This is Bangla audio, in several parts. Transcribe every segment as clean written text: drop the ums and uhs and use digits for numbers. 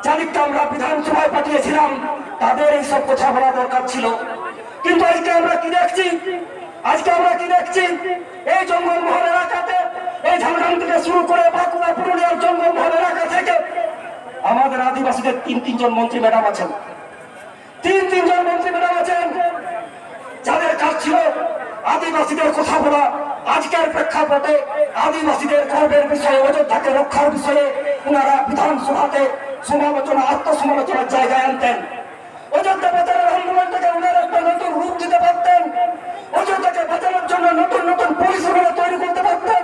জালিককে আমরা বিধানসভায় পাঠিয়েছিলাম, তাদের এইসব কথা বলা দরকার ছিল। কিন্তু আজকে আমরা কি দেখছি, এই জঙ্গলমহল এলাকাতে, এই ঝাড়গ্রাম থেকে শুরু করে বাঁকুড়া পুরুলিয়ার জঙ্গলমহল এলাকা থেকে আমাদের আদিবাসীদের তিনজন মন্ত্রী ম্যাডাম আছেন, তিনজন মন্ত্রী ম্যাডাম আছেন, যাদের কাজ ছিল আদিবাসীদের কথা বলা। আজকের প্রেক্ষাপটে আদিবাসীদের গর্বের বিষয়ে, অযোধ্যাকে রক্ষার বিষয়ে ওনারা বিধানসভাতে সমালোচনা, আত্মসমালোচনার জায়গায় আনতেন। অযোধ্যা বাঁচানোর আন্দোলনটাকে ওনারা একটা নতুন রূপ দিতে পারতেন, অযোধ্যাকে বাঁচানোর জন্য নতুন নতুন পরিষেবা তৈরি করতে পারতেন।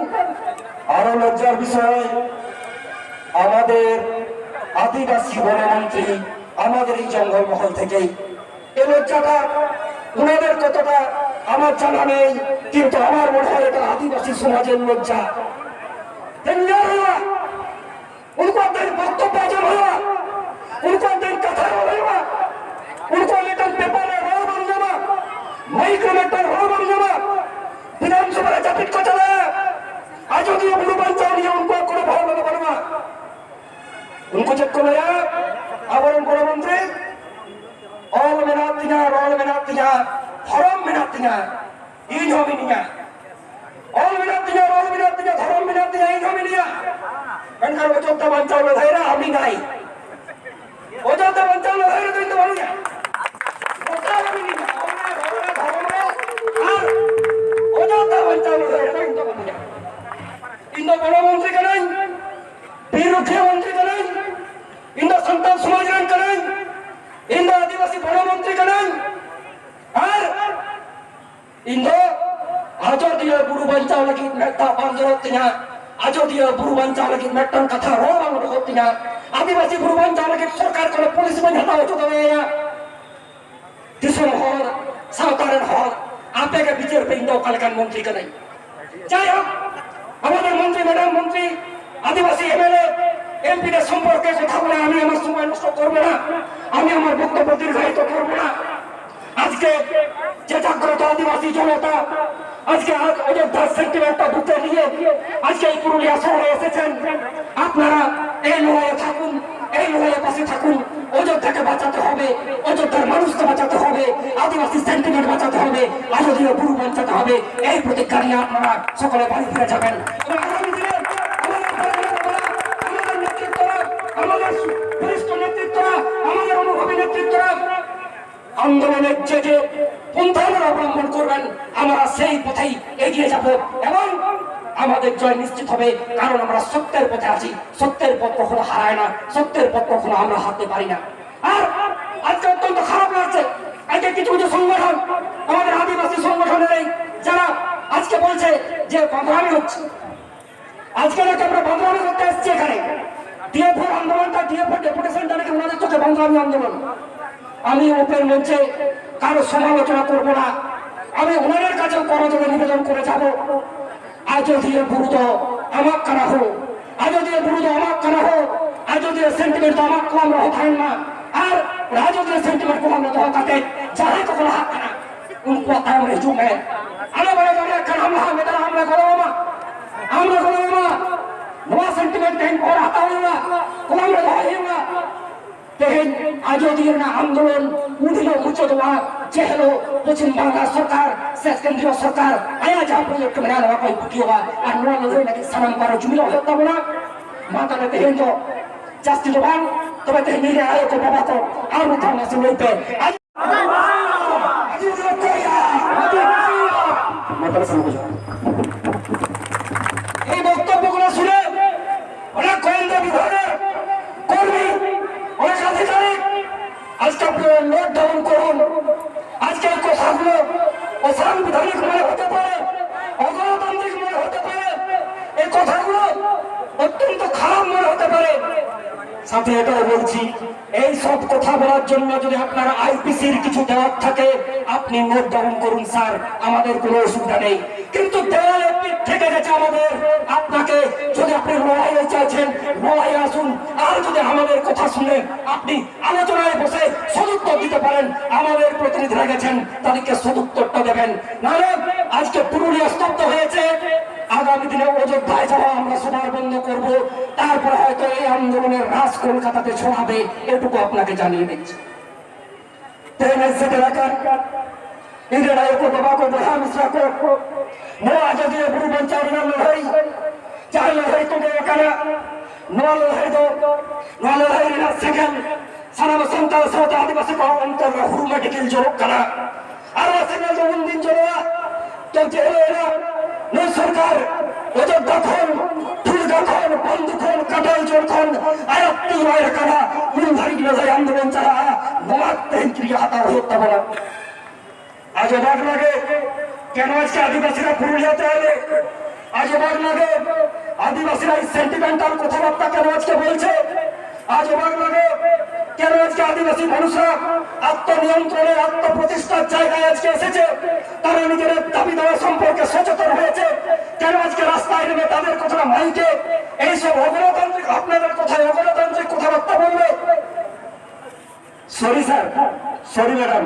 আরো লজ্জার বিষয়, আমাদের আদিবাসী বনমন্ত্রী আমাদের এই জঙ্গলমহল থেকেই। এই লজ্জাটা ওনাদের কতটা আমার জানা নেই, কিন্তু আমার মনে হয় এটা আদিবাসী সমাজের লজ্জা। उनको दिन वक्तव्य जमा हुआ, उनको दिन कथा हुआ, उनको लेटर पेपर में हो बन जमा, माइक लेटर हो बन जमा, विधानसभा में जापित को चलाया। आज भी बुरु पंचायत उनको कोई भाव लगा बनवा, उनको जब को लाया आवरण बड़ा मंत्री ऑल मिनातिया, हरम मिनातिया, इन हो मिनिया, ऑल मिनातिया, हरम मिनातिया, इन हो मिनिया। मेनखान अयोध्या बंचाओ धायरा हमी नाई, अयोध्या बंचाओ धायरा तो इंदो बनुया, अयोध्या बंचाओ धायरा तो इंदो बनुया। इंदो बड़ा मंत्री का नहीं, बीरुखे मंत्री का नहीं, इंदो संतान समाजरण का नहीं, इंदो आदिवासी बड़ा मंत्री का नहीं, और इंदो अयोध्या बुरु बंचाओ लगी मेटा पंजरतिया, अयोध्या बुरु बंचाओ लगी मेटन कथा रोमांग होतिया, आदिवासी बुरु बंचाओ लगी सरकार को पुलिस में हटाओ तो गया, दिसम हॉल, सावतारण हॉल, आपे के बिचर पे इंदो कलकन मंत्री का नहीं, चाहे हमारे मंत्री मैडम मंत्री आदिवासी एमएलए एमपी ने संपर्क के कथा बोले हमें हमारे समय नष्ट करबो ना, हमें हमारे बक्तव्य दीर्घायित करबो ना। आज के যে জাগ্রত আদিবাসী জনতা আজকে অযোধ্যা সেন্টিমেন্টটা ঢুকে নিয়ে আজকে এই পুরুলিয়া শহরে এসেছেন। আপনারা এই লড়াইয়ে থাকুন, এই লড়াইয়ে পাশে থাকুন। অযোধ্যাকে বাঁচাতে হবে, অযোধ্যার মানুষকে বাঁচাতে হবে, আদিবাসী সেন্টিমেন্ট বাঁচাতে হবে, আয়োধ্যা পুরু বাঁচাতে হবে। এই প্রতিজ্ঞা নিয়ে আপনারা সকলে বাড়ি ফিরে যাবেন। আমাদের বরিষ্ঠ নেতৃত্বরা, আমাদের অনুভবী নেতৃত্বরা আন্দোলনের যে পন্থা অবলম্বন করবেন, আমরা সেই পথেই এগিয়ে যাব এবং আমাদের জয় নিশ্চিত হবে। কারণ আমরা সত্যের পথে আছি, সত্যের পথ কখনো হারায় না, সত্যের পথ কখনো আমরা হারতে পারি না। আর আজকে অত্যন্ত খারাপ লাগছে, আজকে কিছু কিছু সংগঠন, আমাদের আদিবাসী সংগঠনের যারা আজকে বলছে যে বদনামি হচ্ছে। আজকে নাকি আমরা বদনামি করতে এসেছি এখানে, ডিএফওর আন্দোলনটা, ডিএফওর ডেপুটেশনটা নাকি ওনাদের চোখে বদনামি আন্দোলন। আমি ওপেন মঞ্চে কারো সমালোচনা করবো না, আমি ওনাদের কাছেও করজোড়ে নিবেদন করে যাব। আয়োধ্যা বুরু তো আমার কানা হো, আয়োধ্যা বুরু তো আমার কানা হো, আয়োধ্যা সেন্টিমেন্ট তো আমার কম রহতান না। আর আয়োধ্যা সেंटिमेंट को हम तो कहते चाहे को कहा करना उनको काम रजू में अरे बड़े बड़े कर हम मेरा हमने करो नवा सेंटिमेंट कहीं और आता होगा कौन रहेगा। लेकिन अयोध्या आंदोलन उठलो मुचोदवा चेहलो पश्चिम बंगाल सरकार से केंद्रीय सरकार आया जहाँ प्रोजेक्ट बना लगा कोई बुकियोगा और नवा लोगों ने सनम पर जुमिलो होता बना माता ने तेरे जो जास्ती लोगों तो मैं तेरे मेरे आये को बाबा तो आर उठाने से लोग पे मतलब समझ ये वक्तव्य को सुने और कोई भी धरे कोई অনেক আধিকারিক আজকে আপনারা নোট ডাউন করুন। আজকে এই কথাগুলো অসাংবিধানিক মনে হতে পারে, অগণতান্ত্রিক মনে হতে পারে, এই কথাগুলো অত্যন্ত খারাপ মনে হতে পারে। সাথে এটাও বলছি এই সব কথা বলার জন্য যদি আপনারা আইপিসির কিছু দেওয়ার থাকে আপনি নোট ডাউন করুন স্যার, আমাদের কোনো অসুবিধা নেই। কিন্তু দেওয়ালে পিঠ থেকে গেছে আমাদের। আপনাকে যদি আপনি লড়াইয়ে চাইছেন লড়াইয়ে আসুন, আর যদি আমাদের কথা শুনে আপনি আলোচনায় বসে সদুত্তর দিতে পারেন, আমাদের প্রতিনিধিরা গেছেন তাদেরকে সদুত্তরটা দেবেন। নাহলে আজকে পুরুলিয়া স্তব্ধ হয়েছে, আগামী দিনে অযোধ্যায় যাওয়া আমরা সবার বন্ধ করব, তারপরে হয়তো এই আন্দোলনের রাজ কলকাতাতে ছড়াবে, এটুকু আপনাকে জানিয়ে দিচ্ছি। को दबा को बढ़ा मिश्रा को वो आजादी गुरु बंचारी लड़ाई चाहे लड़ाई तो गया करा नो लड़ाई ना सेकंड सारा संताल साथ आदिवासी को अंतर हुरु मेडिकल जो करा और सेकंड जो उन दिन जो तो जेलेरा नो सरकार वो जो दखन फुलगा खन बंद खन कटल जोर खन आयत्ती वायर करा उन भाई लड़ाई आंदोलन चला बहुत तेंक्रिया हता होता बना आज अबाक लगे কেন আজকে আদিবাসীরা পুরুলিয়াতে এলে আজ অবাক লাগে আদিবাসীরা এই সেন্টিমেন্টাল কথাবার্তা কেন আজকে বলছে আজ অবাক লাগে কেন আজকে আদিবাসী মানুষরা আত্মনিয়ন্ত্রণে আত্মপ্রতিষ্ঠার জায়গায় আজকে এসেছে তারা নিজেদের দাবি দেওয়া সম্পর্কে সচেতন হয়েছে কেন আজকে রাস্তায় নেমে তাদের কথা মাইকে এইসব অগণতান্ত্রিক আপনাদের কথায় অগণতান্ত্রিক কথাবার্তা বলবে সরি স্যার সরি ম্যাডাম